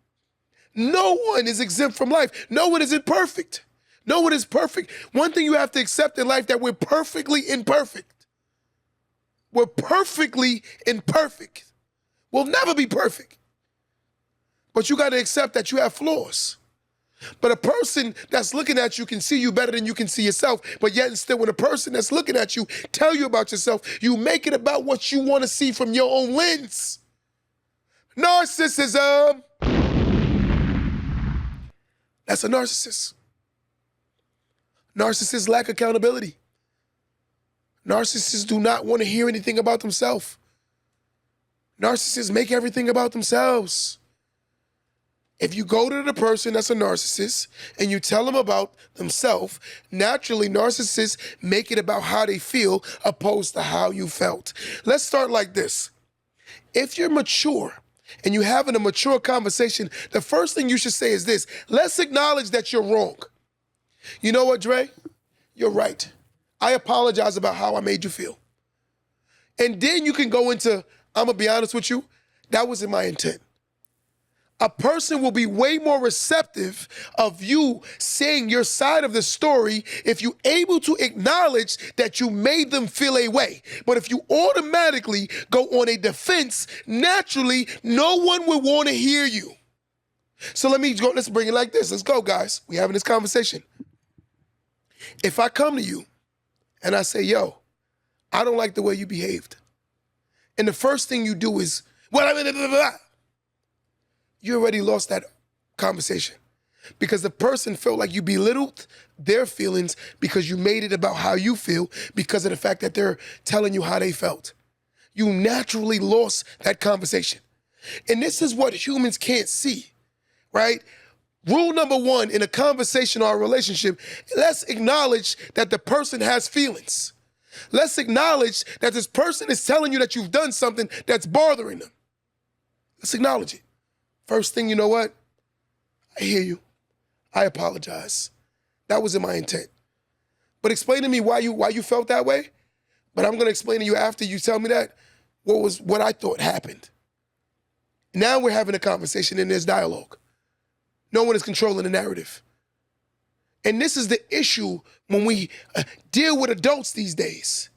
No one is exempt from life. No one is imperfect. No one is perfect. One thing you have to accept in life, that we're perfectly imperfect. We're perfectly imperfect. We'll never be perfect. But you got to accept that you have flaws. But a person that's looking at you can see you better than you can see yourself. But yet and still, when a person that's looking at you tell you about yourself, you make it about what you want to see from your own lens. Narcissism. That's a narcissist. Narcissists lack accountability. Narcissists do not want to hear anything about themselves. Narcissists make everything about themselves. If you go to the person that's a narcissist and you tell them about themselves, naturally narcissists make it about how they feel opposed to how you felt. Let's start like this. If you're mature and you're having a mature conversation, the first thing you should say is this: let's acknowledge that you're wrong. You know what, Dre? You're right. I apologize about how I made you feel. And then you can go into, I'm gonna be honest with you, that wasn't my intent. A person will be way more receptive of you saying your side of the story if you're able to acknowledge that you made them feel a way. But if you automatically go on a defense, naturally, no one will want to hear you. So let's bring it like this. Let's go, guys. We're having this conversation. If I come to you and I say, yo, I don't like the way you behaved, and the first thing you do is, well, I mean, blah, blah, blah, you already lost that conversation because the person felt like you belittled their feelings because you made it about how you feel because of the fact that they're telling you how they felt. You naturally lost that conversation. And this is what humans can't see, right? Rule number one in a conversation or a relationship, let's acknowledge that the person has feelings. Let's acknowledge that this person is telling you that you've done something that's bothering them. Let's acknowledge it. First thing, you know what? I hear you. I apologize. That wasn't my intent. But explain to me why you felt that way. But I'm gonna explain to you after you tell me that what I thought happened. Now we're having a conversation and there's dialogue. No one is controlling the narrative. And this is the issue when we deal with adults these days.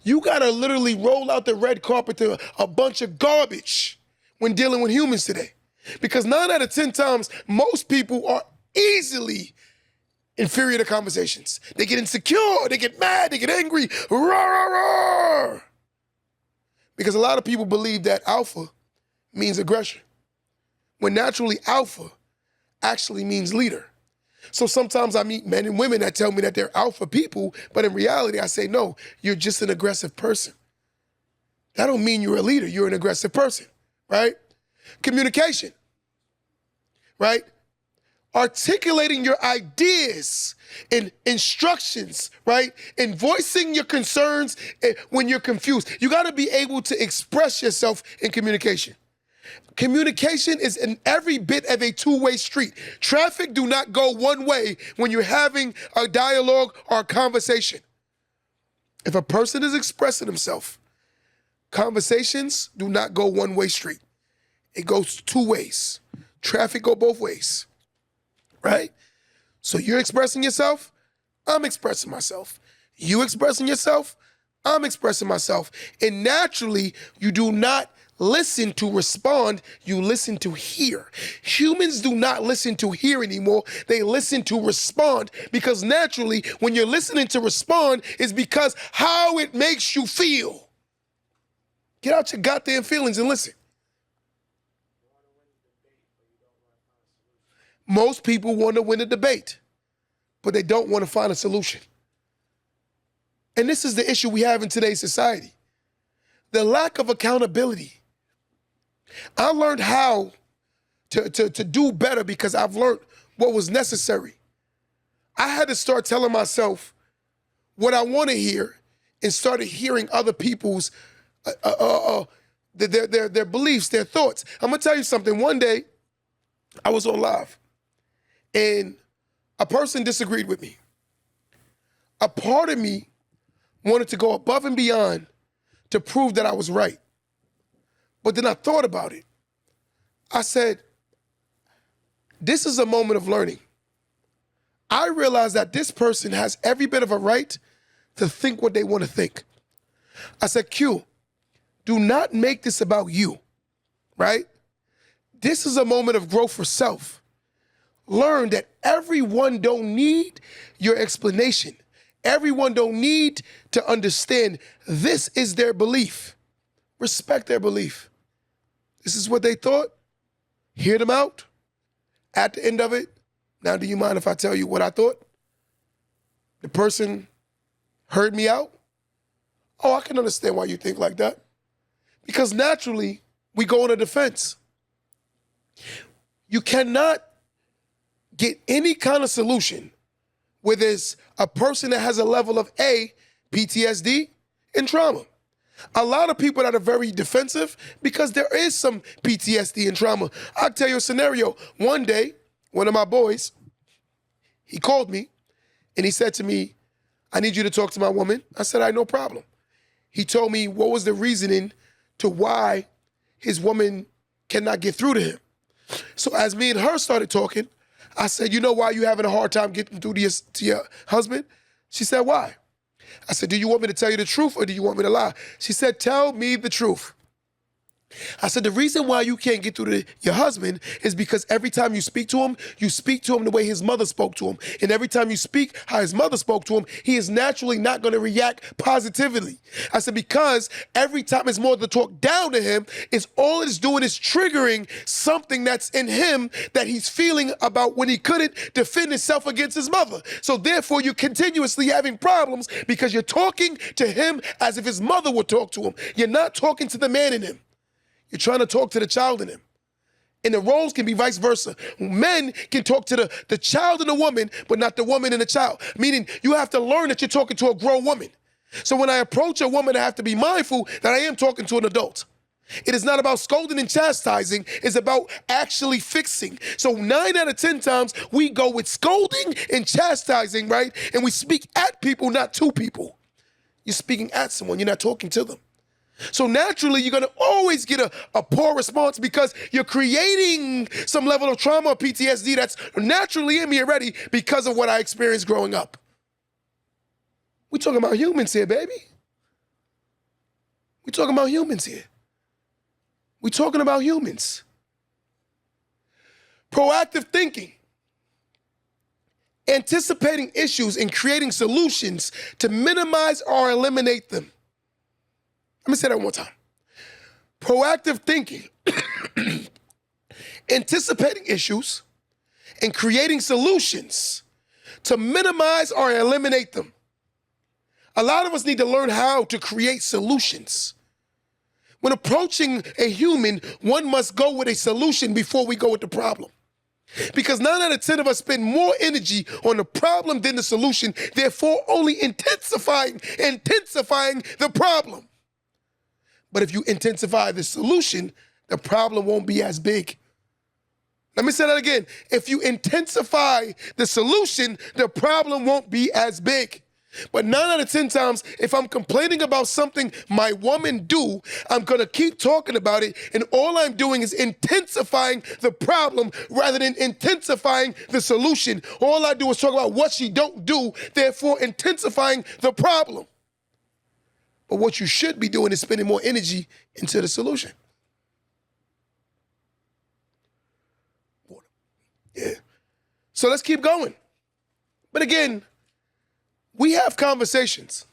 You gotta literally roll out the red carpet to a bunch of garbage when dealing with humans today. Because 9 out of 10 times, most people are easily inferior to conversations. They get insecure, they get mad, they get angry, rah, rah, rah. Because a lot of people believe that alpha means aggression, when naturally alpha actually means leader. So sometimes I meet men and women that tell me that they're alpha people, but in reality, I say, no, you're just an aggressive person. That don't mean you're a leader, you're an aggressive person, right? Communication, right? Articulating your ideas and instructions, right? And voicing your concerns when you're confused. You gotta be able to express yourself in communication. Communication is in every bit of a two-way street. Traffic do not go one way when you're having a dialogue or a conversation. If a person is expressing himself, conversations do not go one-way street. It goes two ways. Traffic go both ways, right? So you're expressing yourself, I'm expressing myself. You expressing yourself, I'm expressing myself. And naturally, you do not listen to respond, you listen to hear. Humans do not listen to hear anymore, they listen to respond, because naturally, when you're listening to respond, is because how it makes you feel. Get out your goddamn feelings and listen. Most people want to win a debate, but they don't want to find a solution. And this is the issue we have in today's society. The lack of accountability. I learned how to do better because I've learned what was necessary. I had to start telling myself what I want to hear and started hearing other people's their beliefs, their thoughts. I'm gonna tell you something. One day, I was on live, and a person disagreed with me. A part of me wanted to go above and beyond to prove that I was right. But then I thought about it. I said, this is a moment of learning. I realized that this person has every bit of a right to think what they want to think. I said, Q, do not make this about you, right? This is a moment of growth for self. Learn that everyone don't need your explanation. Everyone don't need to understand. This is their belief. Respect their belief. This is what they thought. Hear them out. At the end of it, now do you mind if I tell you what I thought? The person heard me out. Oh, I can understand why you think like that. Because naturally, we go on a defense. You cannot get any kind of solution where there's a person that has a level of A, PTSD, and trauma. A lot of people that are very defensive because there is some PTSD and trauma. I'll tell you a scenario. One day, one of my boys, he called me and he said to me, I need you to talk to my woman. I said, all right, no problem. He told me what was the reasoning to why his woman cannot get through to him. So as me and her started talking, I said, you know why you having a hard time getting through to your husband? She said, why? I said, do you want me to tell you the truth or do you want me to lie? She said, tell me the truth. I said, the reason why you can't get through to your husband is because every time you speak to him the way his mother spoke to him. And every time you speak how his mother spoke to him, he is naturally not going to react positively. I said, because every time it's more to talk down to him, it's all it's doing is triggering something that's in him that he's feeling about when he couldn't defend himself against his mother. So therefore, you're continuously having problems because you're talking to him as if his mother would talk to him. You're not talking to the man in him. You're trying to talk to the child in him. And the roles can be vice versa. Men can talk to the child and the woman, but not the woman and the child. Meaning you have to learn that you're talking to a grown woman. So when I approach a woman, I have to be mindful that I am talking to an adult. It is not about scolding and chastising. It's about actually fixing. So 9 out of 10 times, we go with scolding and chastising, right? And we speak at people, not to people. You're speaking at someone. You're not talking to them. So naturally, you're gonna always get a poor response because you're creating some level of trauma or PTSD that's naturally in me already because of what I experienced growing up. We're talking about humans here, baby. We're talking about humans here. We're talking about humans. Proactive thinking. Anticipating issues and creating solutions to minimize or eliminate them. Let me say that one more time. Proactive thinking. Anticipating issues and creating solutions to minimize or eliminate them. A lot of us need to learn how to create solutions. When approaching a human, one must go with a solution before we go with the problem. Because 9 out of 10 of us spend more energy on the problem than the solution, therefore only intensifying the problem. But if you intensify the solution, the problem won't be as big. Let me say that again. If you intensify the solution, the problem won't be as big. But 9 out of 10 times, if I'm complaining about something my woman do, I'm going to keep talking about it, and all I'm doing is intensifying the problem rather than intensifying the solution. All I do is talk about what she don't do, therefore intensifying the problem. But what you should be doing is spending more energy into the solution. Yeah. So let's keep going. But again, we have conversations,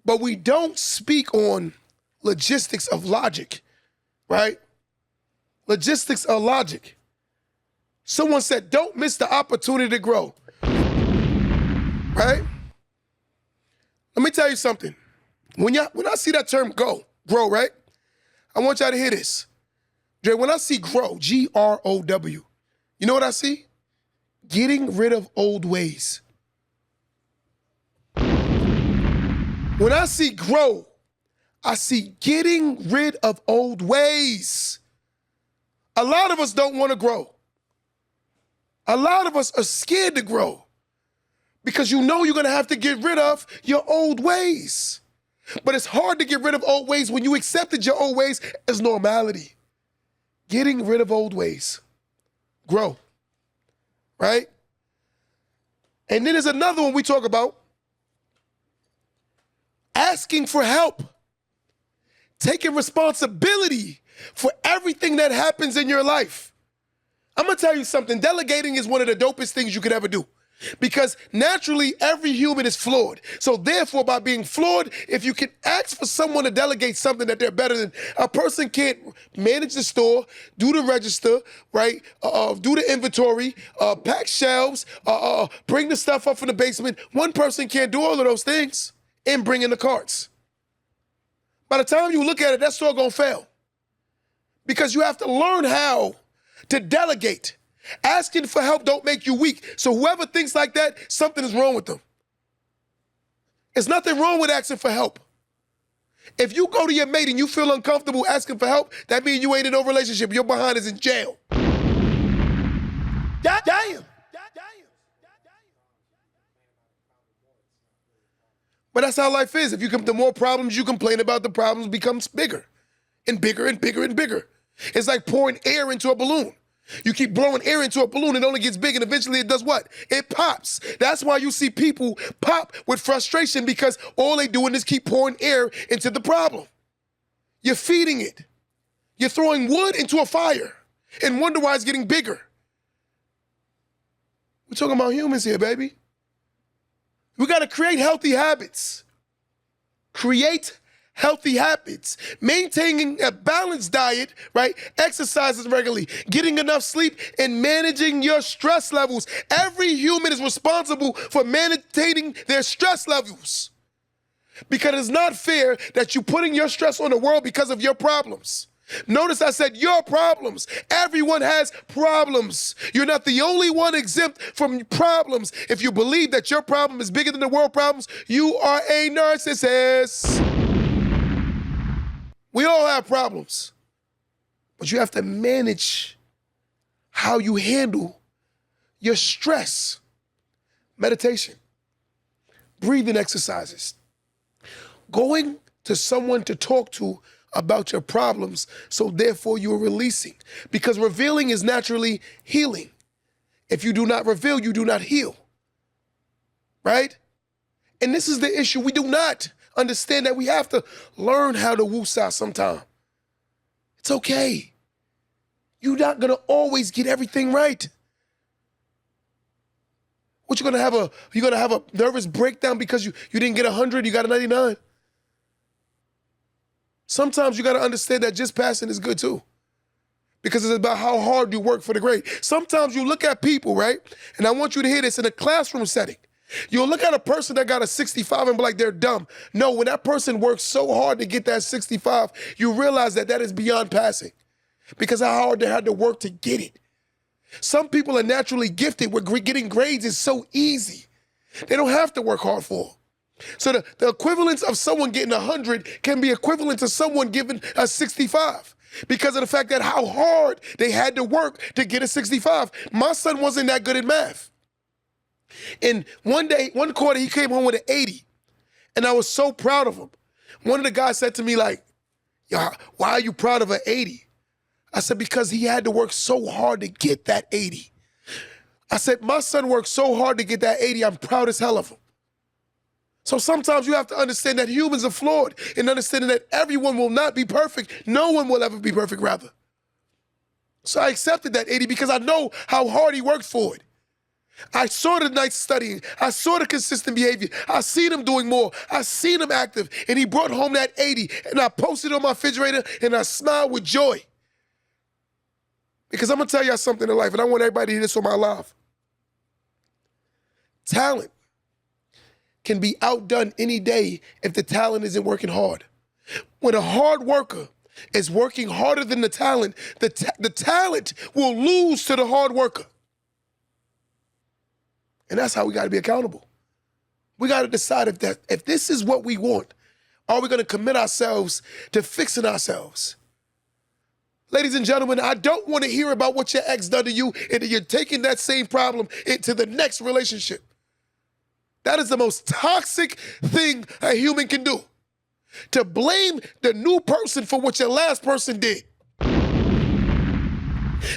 but we don't speak on logistics of logic, right? Logistics of logic. Someone said, don't miss the opportunity to grow, right? Let me tell you something. When I see that term grow, right? I want y'all to hear this. Dre, when I see grow, G-R-O-W, you know what I see? Getting rid of old ways. When I see grow, I see getting rid of old ways. A lot of us don't want to grow. A lot of us are scared to grow because you know you're going to have to get rid of your old ways. But it's hard to get rid of old ways when you accepted your old ways as normality. Getting rid of old ways. Grow. Right? And then there's another one we talk about. Asking for help. Taking responsibility for everything that happens in your life. I'm going to tell you something. Delegating is one of the dopest things you could ever do. Because naturally, every human is flawed. So therefore, by being flawed, if you can ask for someone to delegate something that they're better than, a person can't manage the store, do the register, right? Do the inventory, pack shelves, bring the stuff up from the basement. One person can't do all of those things and bring in the carts. By the time you look at it, that store gonna fail. Because you have to learn how to delegate. Asking for help don't make you weak. So whoever thinks like that, something is wrong with them. There's nothing wrong with asking for help. If you go to your mate and you feel uncomfortable asking for help, that means you ain't in no relationship. Your behind is in jail. Damn. But that's how life is. If you come to more problems, you complain about the problems becomes bigger and bigger and bigger and bigger. It's like pouring air into a balloon. You keep blowing air into a balloon, it only gets big, and eventually it does what? It pops. That's why you see people pop with frustration, because all they doing is keep pouring air into the problem. You're feeding it. You're throwing wood into a fire and wonder why it's getting bigger. We're talking about humans here, baby. We got to create healthy habits. Create healthy habits, maintaining a balanced diet, right? Exercises regularly, getting enough sleep, and managing your stress levels. Every human is responsible for maintaining their stress levels, because it's not fair that you're putting your stress on the world because of your problems. Notice I said your problems. Everyone has problems. You're not the only one exempt from problems. If you believe that your problem is bigger than the world problems, you are a narcissist. We all have problems, but you have to manage how you handle your stress. Meditation, breathing exercises, going to someone to talk to about your problems, so therefore you're releasing. Because revealing is naturally healing. If you do not reveal, you do not heal, right? And this is the issue. We do not understand that we have to learn how to woosah sometime. It's okay. You're not gonna always get everything right. What, you're gonna have a nervous breakdown because you didn't get 100, you got a 99? Sometimes you gotta understand that just passing is good too, because it's about how hard you work for the grade. Sometimes you look at people, right? And I want you to hear this in a classroom setting. You'll look at a person that got a 65 and be like, they're dumb. No, when that person works so hard to get that 65, you realize that that is beyond passing, because how hard they had to work to get it. Some people are naturally gifted where getting grades is so easy. They don't have to work hard for it. So the equivalence of someone getting 100 can be equivalent to someone getting a 65 because of the fact that how hard they had to work to get a 65. My son wasn't that good at math. And one quarter, he came home with an 80. And I was so proud of him. One of the guys said to me, like, "Yo, why are you proud of an 80? I said, because he had to work so hard to get that 80. I said, my son worked so hard to get that 80, I'm proud as hell of him. So sometimes you have to understand that humans are flawed, and understanding that everyone will not be perfect. No one will ever be perfect, rather. So I accepted that 80 because I know how hard he worked for it. I saw the nights studying. I saw the consistent behavior. I seen him doing more. I seen him active, and he brought home that 80, and I posted it on my refrigerator, and I smiled with joy. Because I'm going to tell y'all something in life, and I want everybody to hear this on my live. Talent can be outdone any day if the talent isn't working hard. When a hard worker is working harder than the talent, the talent will lose to the hard worker. And that's how we got to be accountable. We got to decide if this is what we want, are we going to commit ourselves to fixing ourselves? Ladies and gentlemen, I don't want to hear about what your ex done to you and that you're taking that same problem into the next relationship. That is the most toxic thing a human can do. To blame the new person for what your last person did.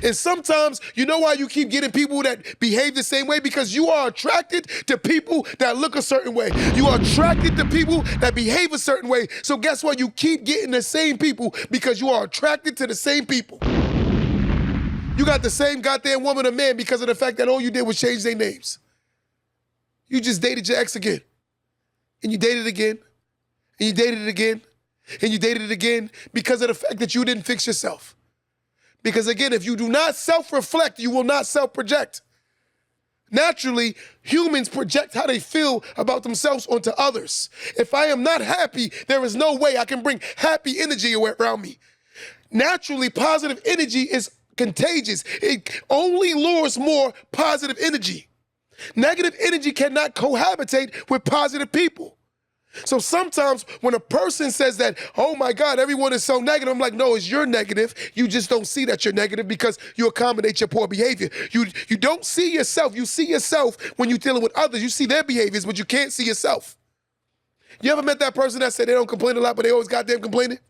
And sometimes, you know why you keep getting people that behave the same way? Because you are attracted to people that look a certain way. You are attracted to people that behave a certain way. So guess what? You keep getting the same people because you are attracted to the same people. You got the same goddamn woman or man because of the fact that all you did was change their names. You just dated your ex again. And you dated again. And you dated it again. And you dated it again because of the fact that you didn't fix yourself. Because again, if you do not self-reflect, you will not self-project. Naturally, humans project how they feel about themselves onto others. If I am not happy, there is no way I can bring happy energy around me. Naturally, positive energy is contagious. It only lures more positive energy. Negative energy cannot cohabitate with positive people. So sometimes when a person says that, oh my God, everyone is so negative, I'm like, no, it's you're negative. You just don't see that you're negative because you accommodate your poor behavior. You don't see yourself. You see yourself when you're dealing with others. You see their behaviors, but you can't see yourself. You ever met that person that said they don't complain a lot, but they always goddamn complaining?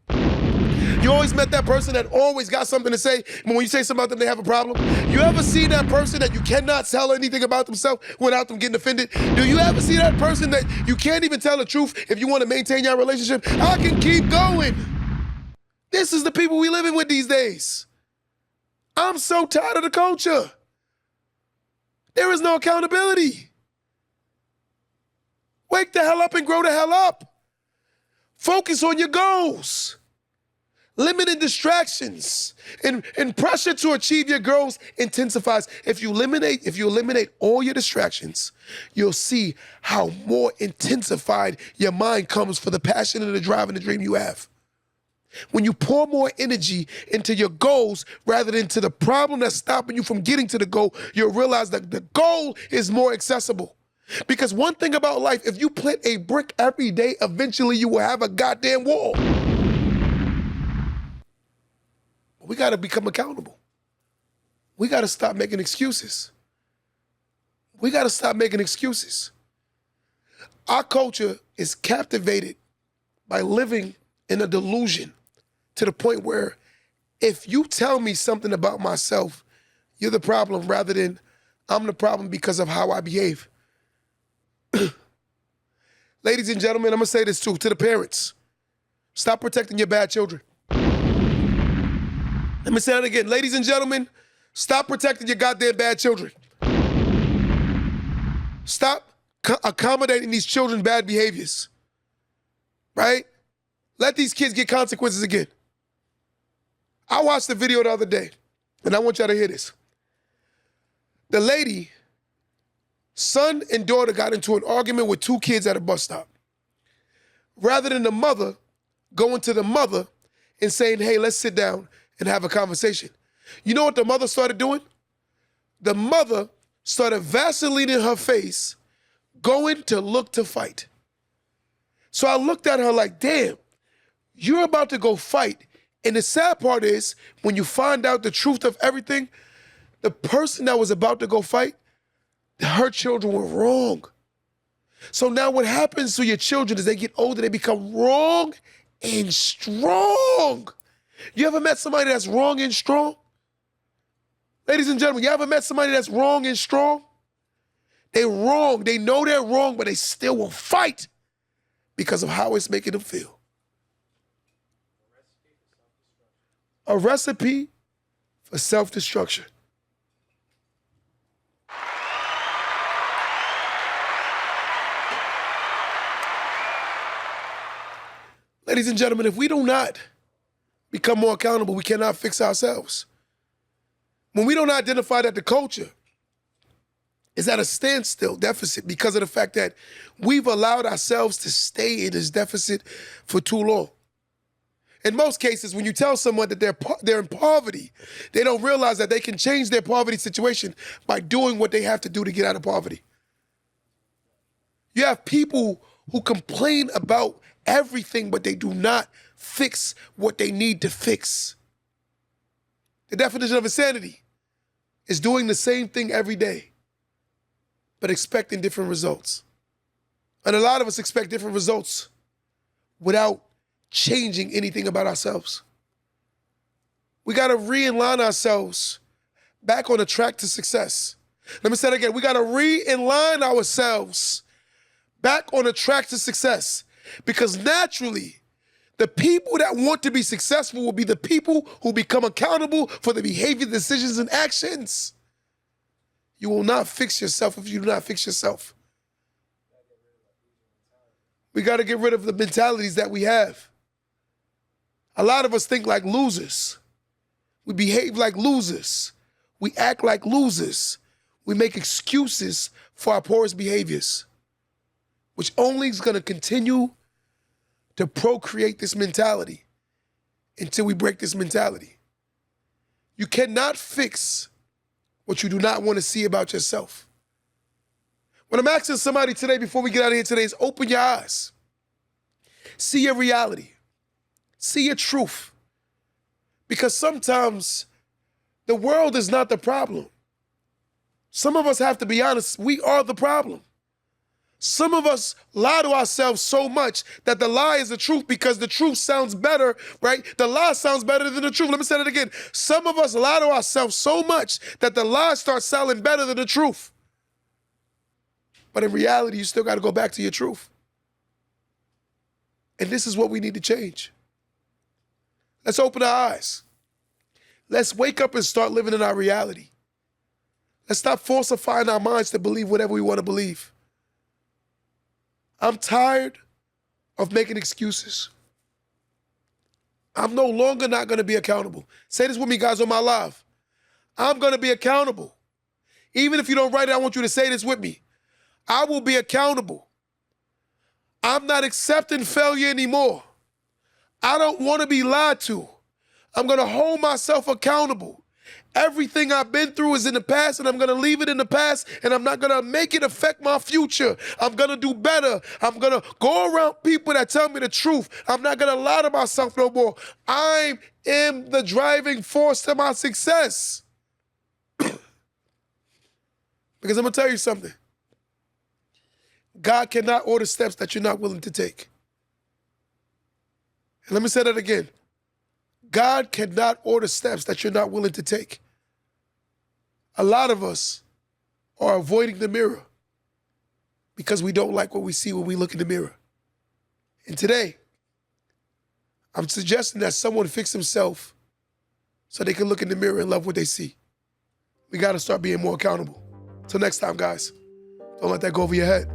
You always met that person that always got something to say, but when you say something about them, they have a problem? You ever see that person that you cannot tell anything about themselves without them getting offended? Do you ever see that person that you can't even tell the truth if you want to maintain your relationship? I can keep going. This is the people we living with these days. I'm so tired of the culture. There is no accountability. Wake the hell up and grow the hell up. Focus on your goals. Limiting distractions and pressure to achieve your goals intensifies. If you eliminate all your distractions, you'll see how more intensified your mind comes for the passion and the drive and the dream you have. When you pour more energy into your goals rather than to the problem that's stopping you from getting to the goal, you'll realize that the goal is more accessible. Because one thing about life, if you plant a brick every day, eventually you will have a goddamn wall. We got to become accountable. We got to stop making excuses. We got to stop making excuses. Our culture is captivated by living in a delusion to the point where if you tell me something about myself, you're the problem rather than I'm the problem because of how I behave. Ladies and gentlemen, I'm going to say this too, to the parents. Stop protecting your bad children. Let me say that again. Ladies and gentlemen, stop protecting your goddamn bad children. Stop accommodating these children's bad behaviors. Right? Let these kids get consequences again. I watched the video the other day, and I want y'all to hear this. The lady, son and daughter got into an argument with two kids at a bus stop. Rather than the mother going to the mother and saying, hey, let's sit down and have a conversation. You know what the mother started doing? The mother started Vaselining her face, going to look to fight. So I looked at her like, damn, you're about to go fight. And the sad part is, when you find out the truth of everything, the person that was about to go fight, her children were wrong. So now what happens to your children as they get older, they become wrong and strong. You ever met somebody that's wrong and strong? Ladies and gentlemen, you ever met somebody that's wrong and strong? They're wrong. They know they're wrong, but they still will fight because of how it's making them feel. A recipe for self-destruction. Ladies and gentlemen, if we do not become more accountable, we cannot fix ourselves. When we don't identify that the culture is at a standstill deficit because of the fact that we've allowed ourselves to stay in this deficit for too long. In most cases, when you tell someone that they're in poverty, they don't realize that they can change their poverty situation by doing what they have to do to get out of poverty. You have people who complain about everything, but they do not fix what they need to fix. The definition of insanity is doing the same thing every day, but expecting different results. And a lot of us expect different results without changing anything about ourselves. We got to realign ourselves back on the track to success. Let me say that again. We got to realign ourselves back on the track to success, because naturally, the people that want to be successful will be the people who become accountable for the behavior, decisions, and actions. You will not fix yourself if you do not fix yourself. We got to get rid of the mentalities that we have. A lot of us think like losers. We behave like losers. We act like losers. We make excuses for our poorest behaviors, which only is going to continue to procreate this mentality until we break this mentality. You cannot fix what you do not want to see about yourself. What I'm asking somebody today before we get out of here today is open your eyes. See your reality. See your truth. Because sometimes the world is not the problem. Some of us have to be honest, we are the problem. Some of us lie to ourselves so much that the lie is the truth because the truth sounds better, right? The lie sounds better than the truth. Let me say that again. Some of us lie to ourselves so much that the lie starts sounding better than the truth. But in reality, you still got to go back to your truth. And this is what we need to change. Let's open our eyes. Let's wake up and start living in our reality. Let's stop falsifying our minds to believe whatever we want to believe. I'm tired of making excuses. I'm no longer not going to be accountable. Say this with me, guys, on my live. I'm going to be accountable. Even if you don't write it, I want you to say this with me. I will be accountable. I'm not accepting failure anymore. I don't want to be lied to. I'm going to hold myself accountable. Everything I've been through is in the past, and I'm going to leave it in the past, and I'm not going to make it affect my future. I'm going to do better. I'm going to go around people that tell me the truth. I'm not going to lie to myself no more. I am the driving force to my success. Because I'm going to tell you something. God cannot order steps that you're not willing to take. And let me say that again. God cannot order steps that you're not willing to take. A lot of us are avoiding the mirror because we don't like what we see when we look in the mirror. And today, I'm suggesting that someone fix himself so they can look in the mirror and love what they see. We got to start being more accountable. Till next time, guys, don't let that go over your head.